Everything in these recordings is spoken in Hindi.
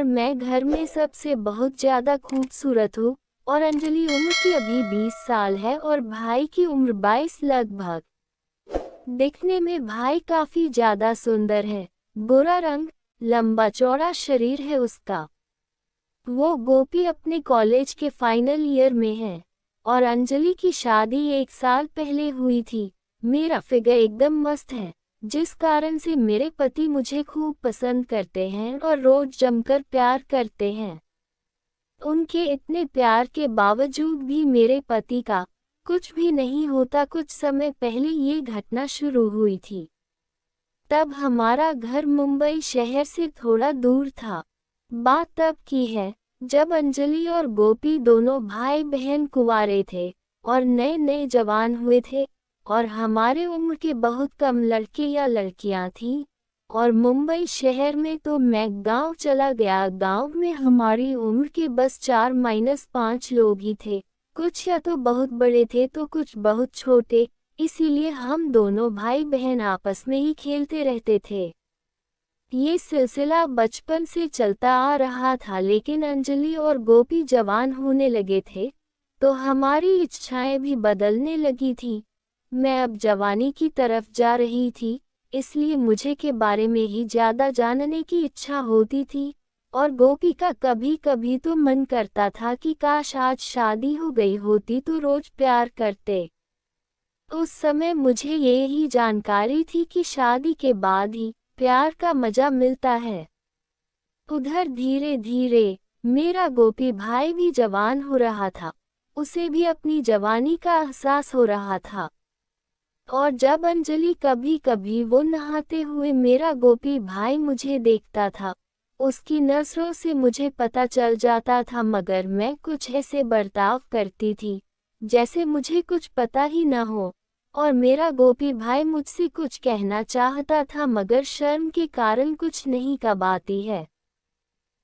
मैं घर में सबसे बहुत ज़्यादा खूबसूरत हूँ। और अंजलि उम्र की अभी 20 साल है और भाई की उम्र 22 लगभग। दिखने में भाई काफ़ी ज़्यादा सुंदर है। गोरा रंग, लंबा चौड़ा शरीर है उसका। वो गोपी अपने कॉलेज के फाइनल ईयर में है और अंजलि की शादी 1 साल पहले हुई थी। मेरा फिगर एकदम मस्त है, जिस कारण से मेरे पति मुझे खूब पसंद करते हैं और रोज जमकर प्यार करते हैं। उनके इतने प्यार के बावजूद भी मेरे पति का कुछ भी नहीं होता। कुछ समय पहले ये घटना शुरू हुई थी। तब हमारा घर मुंबई शहर से थोड़ा दूर था। बात तब की है जब अंजलि और गोपी दोनों भाई बहन कुंवारे थे और नए नए जवान हुए थे और हमारे उम्र के बहुत कम लड़के या लड़कियां थीं। और मुंबई शहर में तो मैं गांव चला गया। गांव में हमारी उम्र के बस 4-5 लोग ही थे। कुछ या तो बहुत बड़े थे तो कुछ बहुत छोटे, इसीलिए हम दोनों भाई बहन आपस में ही खेलते रहते थे। ये सिलसिला बचपन से चलता आ रहा था, लेकिन अंजलि और गोपी जवान होने लगे थे तो हमारी इच्छाएं भी बदलने लगी थी। मैं अब जवानी की तरफ जा रही थी, इसलिए मुझे के बारे में ही ज़्यादा जानने की इच्छा होती थी। और गोपी का कभी कभी तो मन करता था कि काश आज शादी हो गई होती तो रोज प्यार करते। उस समय मुझे ये ही जानकारी थी कि शादी के बाद ही प्यार का मजा मिलता है। उधर धीरे धीरे मेरा गोपी भाई भी जवान हो रहा था। उसे भी अपनी जवानी का एहसास हो रहा था। और जब अंजलि कभी कभी वो नहाते हुए मेरा गोपी भाई मुझे देखता था, उसकी नज़रों से मुझे पता चल जाता था, मगर मैं कुछ ऐसे बर्ताव करती थी जैसे मुझे कुछ पता ही न हो। और मेरा गोपी भाई मुझसे कुछ कहना चाहता था मगर शर्म के कारण कुछ नहीं कह पाती है।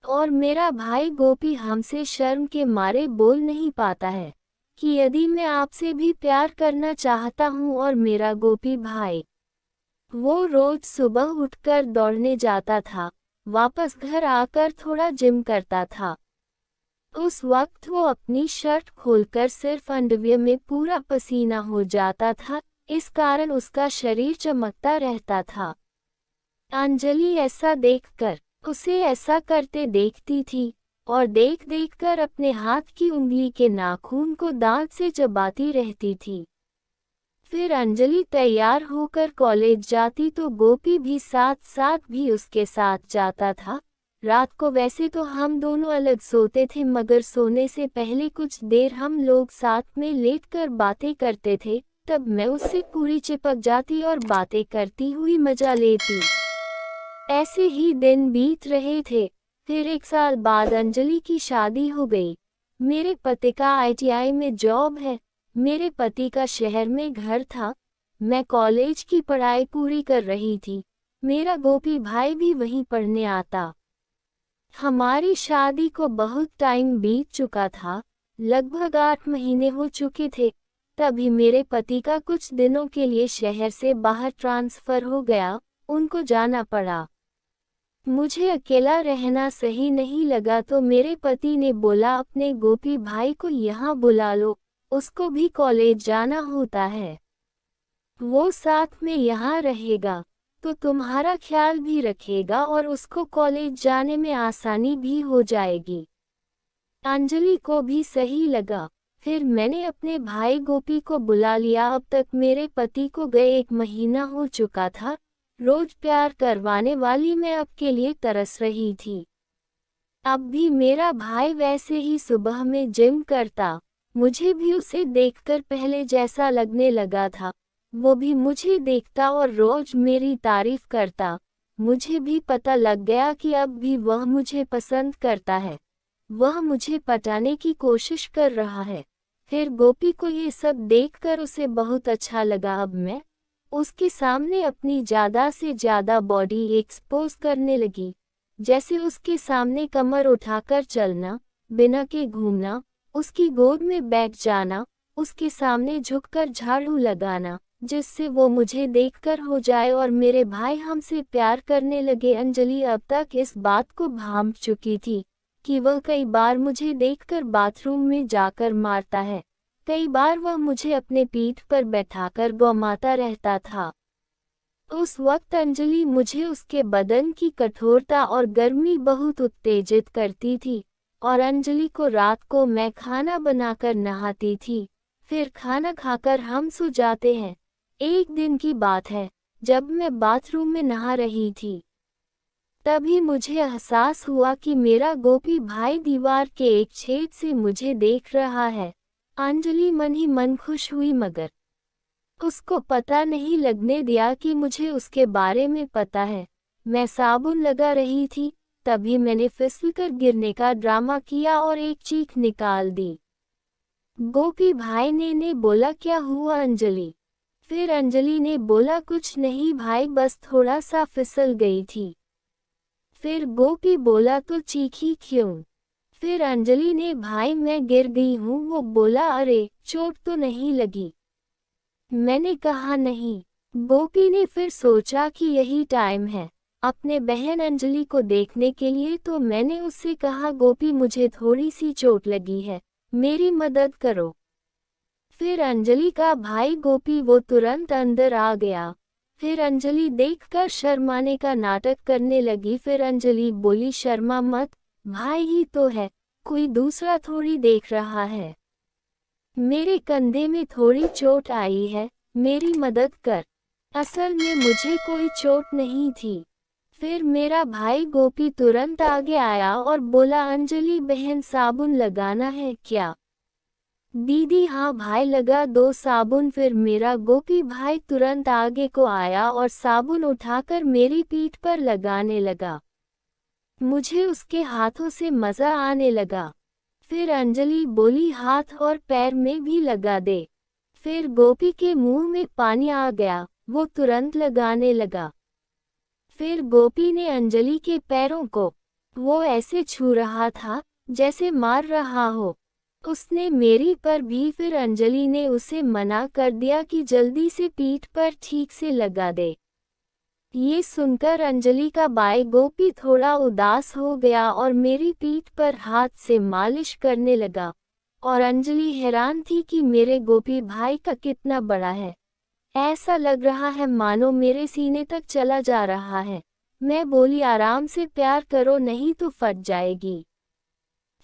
और मेरा भाई गोपी हमसे शर्म के मारे बोल नहीं पाता है कि यदि मैं आपसे भी प्यार करना चाहता हूँ। और मेरा गोपी भाई वो रोज सुबह उठकर दौड़ने जाता था, वापस घर आकर थोड़ा जिम करता था। उस वक्त वो अपनी शर्ट खोलकर सिर्फ अंडरवियर में पूरा पसीना हो जाता था, इस कारण उसका शरीर चमकता रहता था। अंजलि ऐसा देखकर उसे ऐसा करते देखती थी और देख देखकर अपने हाथ की उंगली के नाखून को दांत से चबाती रहती थी। फिर अंजलि तैयार होकर कॉलेज जाती तो गोपी भी साथ साथ भी उसके साथ जाता था। रात को वैसे तो हम दोनों अलग सोते थे, मगर सोने से पहले कुछ देर हम लोग साथ में लेटकर बातें करते थे। तब मैं उससे पूरी चिपक जाती और बातें करती हुई मजा लेती। ऐसे ही दिन बीत रहे थे। फिर 1 साल बाद अंजलि की शादी हो गई। मेरे पति का आईटीआई में जॉब है। मेरे पति का शहर में घर था। मैं कॉलेज की पढ़ाई पूरी कर रही थी। मेरा गोपी भाई भी वहीं पढ़ने आता। हमारी शादी को बहुत टाइम बीत चुका था, लगभग 8 महीने हो चुके थे। तभी मेरे पति का कुछ दिनों के लिए शहर से बाहर ट्रांसफ़र हो गया, उनको जाना पड़ा। मुझे अकेला रहना सही नहीं लगा तो मेरे पति ने बोला अपने गोपी भाई को यहाँ बुला लो, उसको भी कॉलेज जाना होता है। वो साथ में यहाँ रहेगा तो तुम्हारा ख्याल भी रखेगा और उसको कॉलेज जाने में आसानी भी हो जाएगी। अंजलि को भी सही लगा। फिर मैंने अपने भाई गोपी को बुला लिया। अब तक मेरे पति को गए 1 महीना हो चुका था। रोज प्यार करवाने वाली मैं अब के लिए तरस रही थी। अब भी मेरा भाई वैसे ही सुबह में जिम करता। मुझे भी उसे देखकर पहले जैसा लगने लगा था। वो भी मुझे देखता और रोज मेरी तारीफ करता। मुझे भी पता लग गया कि अब भी वह मुझे पसंद करता है। वह मुझे पटाने की कोशिश कर रहा है। फिर गोपी को ये सब देखकर उसे बहुत अच्छा लगा। अब मैं उसके सामने अपनी ज़्यादा से ज़्यादा बॉडी एक्सपोज करने लगी, जैसे उसके सामने कमर उठाकर चलना, बिना के घूमना, उसकी गोद में बैठ जाना, उसके सामने झुककर झाड़ू लगाना, जिससे वो मुझे देखकर हो जाए और मेरे भाई हमसे प्यार करने लगे। अंजलि अब तक इस बात को भांप चुकी थी कि वह कई बार मुझे देखकर बाथरूम में जाकर मारता है, कई बार वह मुझे अपने पीठ पर बैठाकर गौमाता रहता था। उस वक्त अंजलि मुझे उसके बदन की कठोरता और गर्मी बहुत उत्तेजित करती थी, और अंजलि को रात को मैं खाना बनाकर नहाती थी, फिर खाना खाकर हम सो जाते हैं। एक दिन की बात है, जब मैं बाथरूम में नहा रही थी, तभी मुझे एहसास हुआ कि मेरा गोपी भाई दीवार के एक छेद से मुझे देख रहा है। अंजलि मन ही मन खुश हुई, मगर उसको पता नहीं लगने दिया कि मुझे उसके बारे में पता है। मैं साबुन लगा रही थी, तभी मैंने फिसलकर गिरने का ड्रामा किया और एक चीख निकाल दी। गोपी भाई ने बोला, क्या हुआ अंजलि? फिर अंजलि ने बोला, कुछ नहीं भाई, बस थोड़ा सा फिसल गई थी। फिर गोपी बोला, तो चीखी क्यों? फिर अंजलि ने, भाई मैं गिर गई हूँ। वो बोला, अरे चोट तो नहीं लगी? मैंने कहा नहीं। गोपी ने फिर सोचा कि यही टाइम है अपने बहन अंजलि को देखने के लिए, तो मैंने उससे कहा, गोपी मुझे थोड़ी सी चोट लगी है, मेरी मदद करो। फिर अंजलि का भाई गोपी वो तुरंत अंदर आ गया। फिर अंजलि देखकर शर्माने का नाटक करने लगी। फिर अंजलि बोली, शर्मा मत, भाई ही तो है, कोई दूसरा थोड़ी देख रहा है। मेरे कंधे में थोड़ी चोट आई है, मेरी मदद कर। असल में मुझे कोई चोट नहीं थी। फिर मेरा भाई गोपी तुरंत आगे आया और बोला, अंजलि बहन साबुन लगाना है क्या? दीदी हाँ भाई, लगा दो साबुन। फिर मेरा गोपी भाई तुरंत आगे को आया और साबुन उठाकर मेरी पीठ पर लगाने लगा। मुझे उसके हाथों से मज़ा आने लगा। फिर अंजलि बोली, हाथ और पैर में भी लगा दे। फिर गोपी के मुंह में पानी आ गया, वो तुरंत लगाने लगा। फिर गोपी ने अंजलि के पैरों को, वो ऐसे छू रहा था जैसे मार रहा हो। उसने मेरी पर भी। फिर अंजलि ने उसे मना कर दिया कि जल्दी से पीठ पर ठीक से लगा दे। ये सुनकर अंजलि का भाई गोपी थोड़ा उदास हो गया और मेरी पीठ पर हाथ से मालिश करने लगा, और अंजलि हैरान थी कि मेरे गोपी भाई का कितना बड़ा है। ऐसा लग रहा है मानो मेरे सीने तक चला जा रहा है। मैं बोली, आराम से प्यार करो नहीं तो फट जाएगी।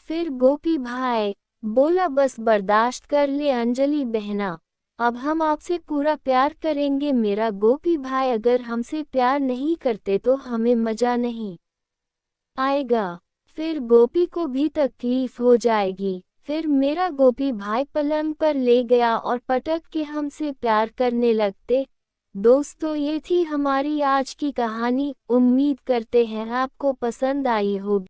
फिर गोपी भाई बोला, बस बर्दाश्त कर ले अंजलि बहना, अब हम आपसे पूरा प्यार करेंगे। मेरा गोपी भाई, अगर हमसे प्यार नहीं करते तो हमें मजा नहीं आएगा, फिर गोपी को भी तकलीफ हो जाएगी। फिर मेरा गोपी भाई पलंग पर ले गया और पटक के हमसे प्यार करने लगते। दोस्तों, ये थी हमारी आज की कहानी। उम्मीद करते हैं आपको पसंद आई होगी।